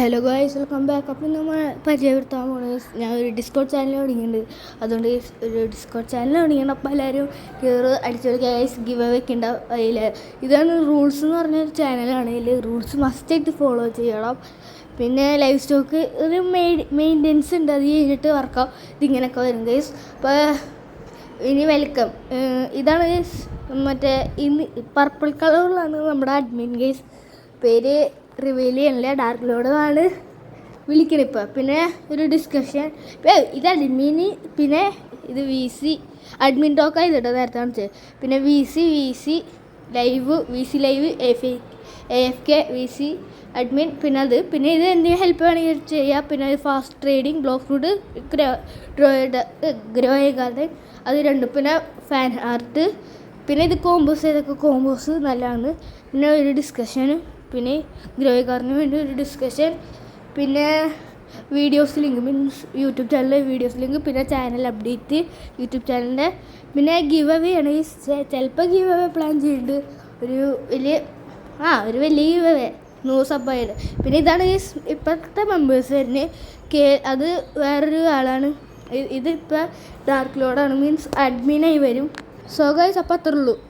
Hello guys, welcome back. അപ്പം നമ്മൾ പരിചയപ്പെടുത്താൻ പോകുന്നത് ഞാൻ ഒരു ഡിസ്കോഡ് ചാനൽ തുടങ്ങിയിട്ടുണ്ട്. അതുകൊണ്ട് ഒരു ഡിസ്കോഡ് ചാനൽ തുടങ്ങിയാണ്. അപ്പോൾ എല്ലാവരും കയറി അടിച്ചൊരു ഗൈസ് ഗിവ് വെക്കേണ്ട അതിൽ ഇതാണ് റൂൾസ് എന്ന് പറഞ്ഞൊരു ചാനലാണ്. ഇതിൽ റൂൾസ് മസ്റ്റായിട്ട് ഫോളോ ചെയ്യണം. പിന്നെ ലൈവ് സ്റ്റോക്ക് ഒരു മെയിൻ്റെനൻസ് ഉണ്ട്, അത് കഴിഞ്ഞിട്ട് വർക്കാവും. ഇതിങ്ങനെയൊക്കെ വരും ഗൈസ്. അപ്പോൾ ഇനി വെൽക്കം. ഇതാണ് ഗൈസ് മറ്റേ ഇന്ന് പർപ്പിൾ കളറിലാണ് നമ്മുടെ അഡ്മിൻ ഗൈസ്. പേര് റിവീൽ ചെയ്യണില്ല, ഡാർക്ക് ലോഡാണ് വിളിക്കണം ഇപ്പോൾ. പിന്നെ ഒരു ഡിസ്കഷൻ ഇത് അഡ്മിന്, പിന്നെ ഇത് വി സി അഡ്മിൻ ടോക്ക് ആയിട്ടോ നേരത്തെ കാണിച്ചത്. പിന്നെ V C live, V C live, AFK V C admin. പിന്നെ പിന്നെ ഇത് എന്തെങ്കിലും ഹെൽപ്പ് വേണമെങ്കിൽ ചെയ്യാം. പിന്നെ fast trading, block route, grow ചെയ്യാതെ അത് രണ്ടും. പിന്നെ ഫാൻ ആർട്ട്. പിന്നെ ഇത് കോമ്പോസ്, ഏതൊക്കെ കോമ്പോസ് നല്ലതാണ്. പിന്നെ ഒരു ഡിസ്കഷൻ, പിന്നെ ഗ്രോയക്കാരന് വേണ്ടി ഒരു ഡിസ്കഷൻ, പിന്നെ വീഡിയോസ് ലിങ്ക്, മീൻസ് യൂട്യൂബ് ചാനലിലെ വീഡിയോസ് ലിങ്ക്, പിന്നെ ചാനൽ അപ്ഡേറ്റ് യൂട്യൂബ് ചാനലിൻ്റെ. പിന്നെ ഗിവ് അവേ ആണ്. ചിലപ്പോൾ ഗിവ് അവേ പ്ലാൻ ചെയ്യുന്നുണ്ട്, ഒരു വലിയ ഗിവ് അവേ 100 സബ്ബായിട്ട്. പിന്നെ ഇതാണ് ഇപ്പോഴത്തെ മെമ്പേഴ്സ് വരുന്നത്. അത് വേറൊരു ആളാണ്. ഇതിപ്പോൾ ഡാർക്ക് ലോഡാണ്, മീൻസ് അഡ്മിനായി വരും. സോ ഗൈസ്, അപ്പോൾ അത്രേ ഉള്ളൂ.